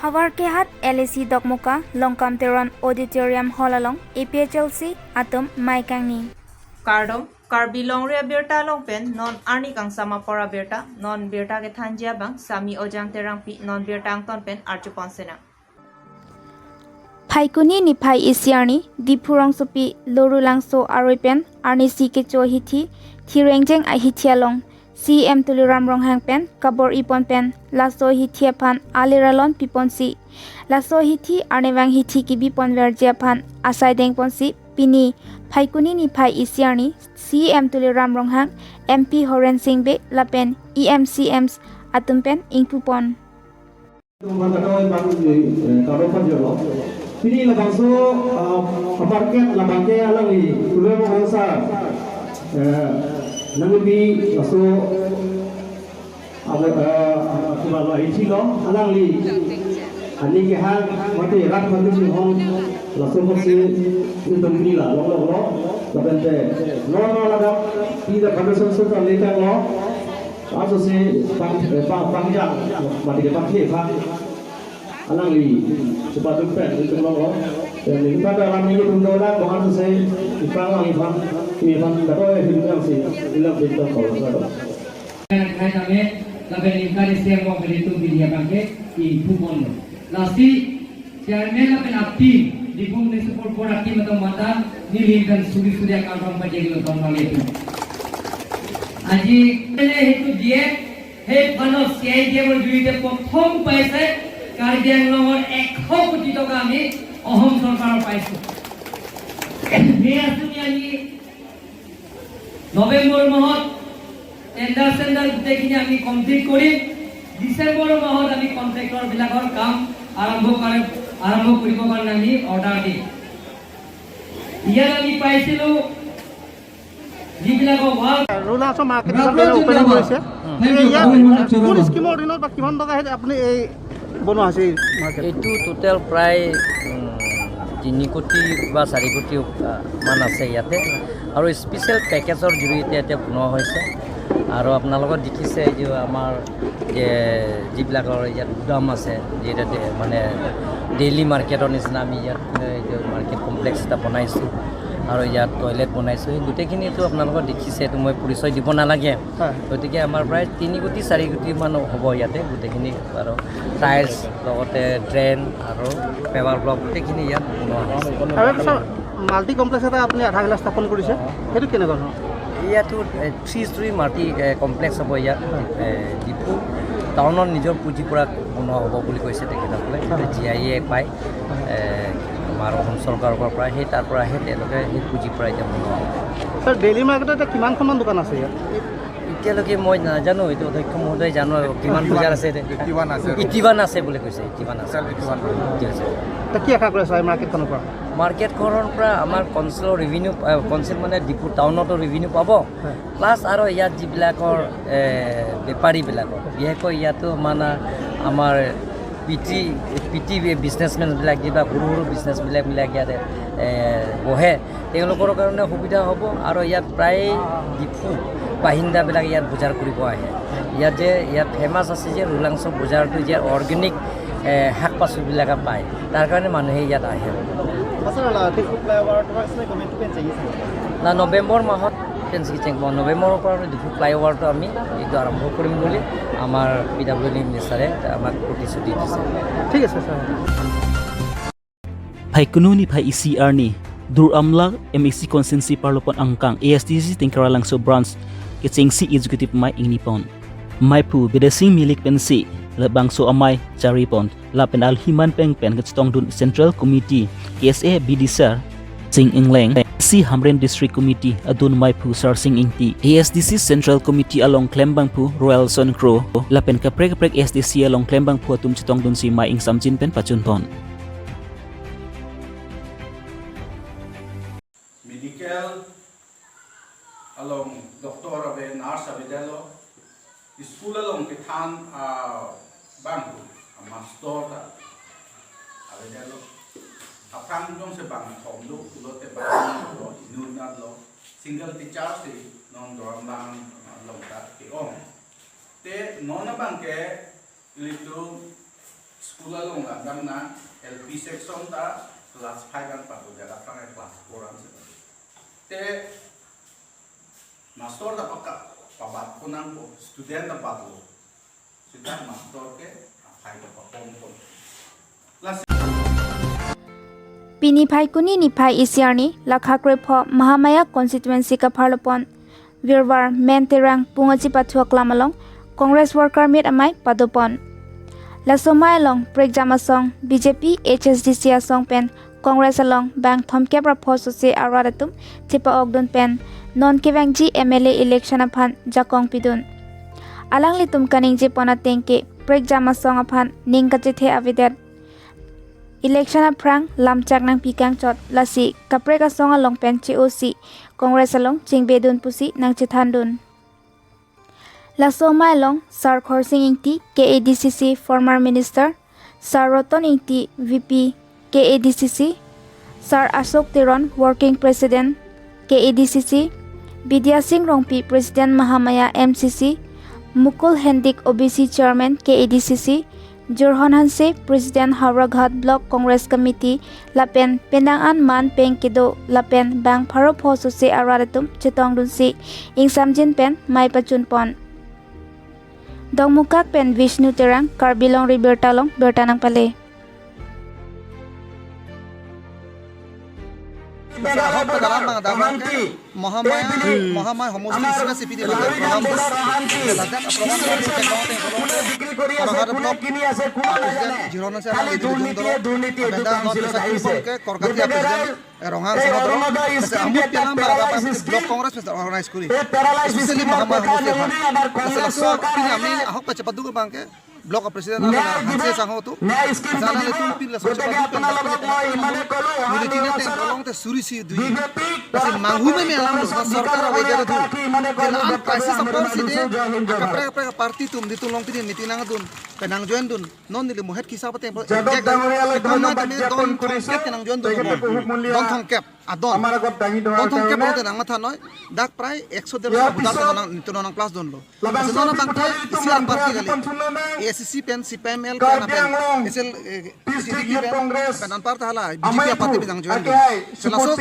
Hawar ke hat LAC Dokmuka Longkam Teron Auditorium Hall along APHLC Atom Maikangni. Kardom Karbilong rea berta longpen non arni kang sama pora berta non berta ke thanjia bang sami ojang terangpi non berta angton pen archupon sena. Phaikuni ni phai isiarni dipurong sopi lorulangso aroipen arni si ke cho hithi thirengjeng a hithialong CM tuliram ronghang pen kabor ipon pen laso hithia phan aliralon piponsi laso hithi arnewang hithi ki bipon verjia phan asai deng ponsi pini phaikuni ni phai isiarni CM tuliram ronghang MP Horen Singbe lapen EMCMs atumpen ingpupon Ini la bangso aparket la bangke alangi kulo mo bangsa nangi aso kubalo ichilo alangi ani ke ha mate rat mate si hong la so mo se ni dongri la lo la bente no la da pi da conversation so ta le ta lo aso se pang ya mate ke pang ke pha alangi cepat pen untuk lo dan ini pada ram ini tunggu lah bukan selesai ipang lagi pang ini pang dapat hidup yang sih hilang betul kalau kalau kai kami laben ingkari siang mau beri tu bilia bangke I pupon lasti chairman laben akti di pun ni support for akti atau mata nilingkan sudi akan pajak lo tahun lalu itu aji ini itu dia he panos siai dia berjuang dia potong paisa Kardiang nomor 1 কোটি টাকা আমি অহম সরকার পাইছো নিয়াসুনিয়ানি November মাহত tender গোটেইখিনি আমি complete কৰি ডিসেম্বৰ মাহত আমি কন্ট্ৰাক্টৰ বিলাকৰ কাম আৰম্ভ কৰিব কাৰণে আমি অৰ্ডাৰ দি ইয়াত আমি পাইছিলো যিবিলাকৰ ৱাল ৰুলাছৰ মাৰ্কেট ওপেনিং কৰিছে কোন স্কিমৰ দিনত বা কিমান টকা আপুনি এই বনোৱা আছে মাৰ্কেট এইটো টোটেল প্ৰায় 3 কোটি বা 4 কোটি মান আছে ইয়াতে আৰু স্পেশাল পেকেজৰ জৰিয়তে এতিয়া বনোৱা হৈছে আৰু আপোনালোকৰ দেখিছে যে আমাৰ যে যিবিলাকৰ ইয়াত দাম আছে যেটা মানে ডেইলি মাৰ্কেটৰ নিচিনা আমি ইয়াত মাৰ্কেট কমপ্লেক্স এটা বনাইছোঁ আৰু ইয়াত টয়লেট বনাইছোঁ গোটেইখিনিতো আপোনালোকৰ দেখিছে এইটো মই পৰিচয় দিব নালাগে গতিকে আমাৰ প্ৰায় 3 কোটি 4 কোটি মান হ'ব ইয়াতে গোটেইখিনি আৰু টাইলছ লগতে ড্ৰেইন আৰু পেভাৰ ব্লক গোটেইখিনি ইয়াত বনোৱা হৈছে মাল্টি কমপ্লেক্স এটা আপুনি আধা গিলা স্থাপন কৰিছে সেইটো কেনেকুৱা ধৰণৰ ইয়াতো 3 ষ্টৰী মাল্টি কমপ্লেক্স হ'ব ইয়াত ডিপু টাউনৰ নিজৰ পুঁজিৰ পৰা বনোৱা হ'ব বুলি কৈছে তেখেতসকলে GIA পায় আমাৰ অসম চৰকাৰৰ পৰা সেই তাৰ পৰা তেওঁলোকে সেই পুঁজিৰ পৰা এতিয়া বনোৱা হ'ব ছাৰ ডেইলি মাৰ্কেটত কিমানখনমান দোকান আছে ইয়াত এতিয়ালৈকে মই নাজানো এইটো অধ্যক্ষ মহোদয় জানো কিমান বজাৰ আছে 81 আছে বুলি কৈছে 81 আছে কি আশা কৰে ছাৰ মাৰ্কেটখনৰ পৰা মাৰ্কেটখনৰ পৰা আমাৰ কনচিলৰ ৰেভিনিউ কনচিল মানে ডিপু টাউনতো ৰেভিনিউ পাব প্লাছ আৰু ইয়াত যিবিলাকৰ বেপাৰীবিলাকৰ বিশেষকৈ ইয়াতো মানে আমাৰ পিটি বিজনেছমেনবিলাক কিবা সৰু বিজনেছবিলাক ইয়াতে বহে তেওঁলোকৰ কাৰণে সুবিধা হ'ব আৰু ইয়াত প্ৰায় ডিপু বাহিন্দাবিলাক ইয়াত বজাৰ কৰিব আহে ইয়াত ফেমাছ আছে যে ৰুলাংছ বজাৰটো যে অৰ্গেনিক শাক পাচলিবিলাক পায় তাৰ কাৰণে মানুহে ইয়াত আহে না নৱেম্বৰ মাহত নৱেম্বৰৰ পৰা ডিপু ফ্লাইঅভাৰটো আমি এইটো আৰম্ভ কৰিম বুলি আমাৰ PWD মিনিষ্টাৰে আমাক প্ৰতিশ্ৰুতি দিছে ঠিক আছে sir Phaikunu phai ECR ni dur amla MEC consensi parlopan angkang ASTC tingkara langso branch ke chengsi executive mai ingni pon maipu bedesing milik pensi le bangso amai chari pon la penal himan peng pen ke stong dun central committee KSA bidisar sing ingleng si hamren district committee adun maipu sar sing ingti ASDC central committee along klembangpu royal son crow la pen ka prek SDC along klembangpu atum chitong dun si mai ing samjin pen pachun pon along doktor abe nurse abe dalo school along kithan bangku master ta abe dalo apang dong se bang thom do ulote bang lo inunat lo single teacher se non doram bang long ta ki om te non bang ke ilitu school लोग ना LP section ता class 5 kan pak jaga tangai class 4 an te master da pakka pabat punang ko student da patlo sudah master ke hai da pom pom Pini phai kuni ni phai isiarni lakhakre pho Mahamaya constituency ka pharlopon virwar menterang pungachi pathuak lamalong Congress worker meet amai padopon Lasomai along Pregjama song BJP HSDC song pen Congress along Bank Thomkep rapho sose aradatum tipa ogdon pen non kevangji MLA election aphan jakong pidun alang litum kaning je pona tengke Pregjama song aphan ningkache the avidet election aprang lamchak nang pikang chot lasi kapre ka song along pen COC Congress along chingbedun pusi nang chithandun Lasoma along Sar Khorsing Ingti KADCC former minister Sar Roton Ingti VP KADCC Sar Ashok Tiron working president KADCC Bidya Singh Rongpi president Mahamaya MCC Mukul Hendik OBC chairman KADCC Jorhan Hanse president Havraghat block Congress committee lapen pendangan man peng kido lapen bang pharo phoso se aradatum chitong dunsi ingsamjin pen mai pachun pon Dongmukak pen Vishnu Terang Karbilong Ribertalong Bertanang Pale Mahamaya homosti sina sipidi bagai program bus ladak program bus orang ada blok jironan saya lagi di ujung dulu benda not bisa kupon ke korgati presiden rongan samudro masa amut pilang apa blok kongres masa organize kuri especially Mahamaya homosti masa so pini amni ahok pa cepat dulu bangke blok presiden ala hanse sango tu sana itu pin la so cepat dulu militi ne te prolong te surisi dui masa manghu me alam सरकार अब इधर तू दिलान price support सीधे कपड़े कपड़े का party तुम दितुन लोग पिन मीटिंग आंग तुन पेनांग जोइन तुन नॉन दिले मुहत किसा पते एक दोनों में दोन कैप पेनांग जोइन तुन दोन थोंग cap adon don thong ke bote nang matha noy dak prai 100 der budar nang nituno nang plus don lo asno na bangte isiar parti gali ACC pen CPML pen pen SL PCD pen penan parta hala BJP parti bidang join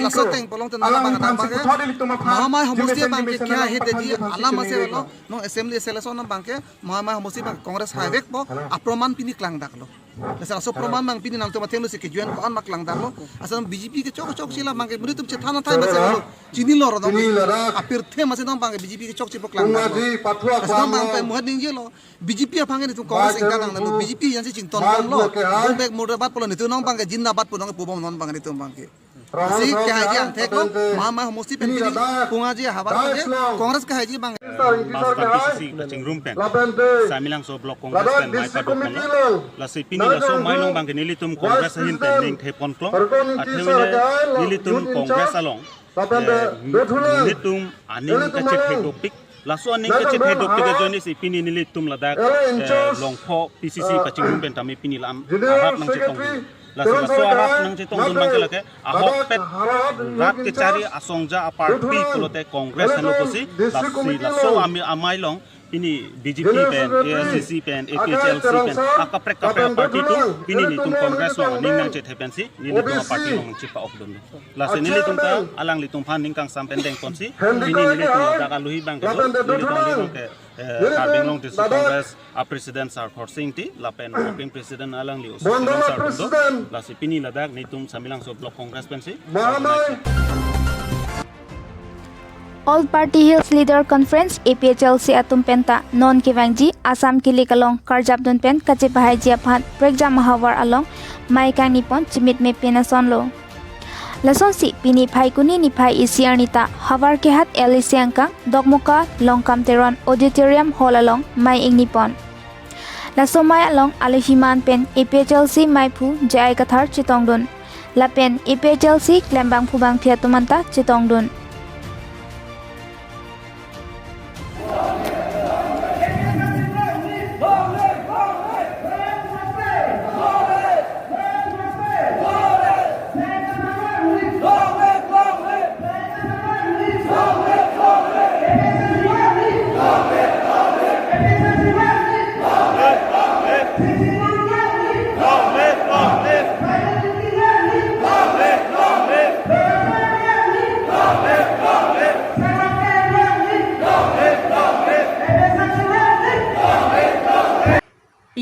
laso teng polong ten nala bang mahamay homosti bang ke kya he de ji ala mase lo no assembly selection na bang ke mahamay homosti bang congress highway po aproman pini klang dak lo Nasa so proman mang pini nang tumateng lo si kejuan ko an maklang dak lo asal BJP ke chok sila mang ke budi tum chetana thai mase lo chini lor dong apir the mase dong bang BJP ke chok chipok lang asal bang pe muhat ning je lo BJP apang ni tum congress engka nang lo BJP yan si chington lo bek murdabat polo ni tu nong bang ke jinnabad polo nong pobom non bang ni tum bang ke si kya hai ji ang thek lo mama homosti pen pini punga ji habar ke congress ka hai ji bang PCC kaching room pen samilang so block congress pen mai pa dok lo la si pini la so mai long bang ke nili tum congress hin pen ning the pon klo athewele nili tum congress along nili tum aning ka che the topic la so aning ka che the topic ke joni si pini nili tum ladak long pho PCC kaching room pen tami pini lam arab nang che tong la so arab nang che tong dun bang ke lake ahok pet rat ke chari asongja apart pi kolote congress halo kosi la so amai long ini BJP pen ACC pen APHLC pen kapre party tu ini ni tum congress lo ning nang che thepen si ni ni tum party long chipa ok don la se ni tum ta alang li tum phan ning kang sam pen deng kon si ini ni tum da ka luhi bang ke lo ke Karbing long district congress a president Sar Khorsing ti la pen working president alang li Sar do la si pini la dak ni tum samilang so block congress pen si All Party Hills Leader Conference APHLC atum penta non kivangji Assam kilikalong karjabdun pen kache bahai ji aphan Pregjam mahawar along maikang nipon chimit me penason lo lason si pini phai kuni ni phai isiarnita hawar ke hat LC angkang dogmuka longkam teron auditorium hall along mai ing nipon lasomai along alihiman pen APHLC maipu jai kathar chitongdun la pen APHLC klembang phubang phiatumanta chitongdun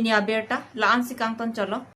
Inia Berta, Laan Sikang Ton Cholo.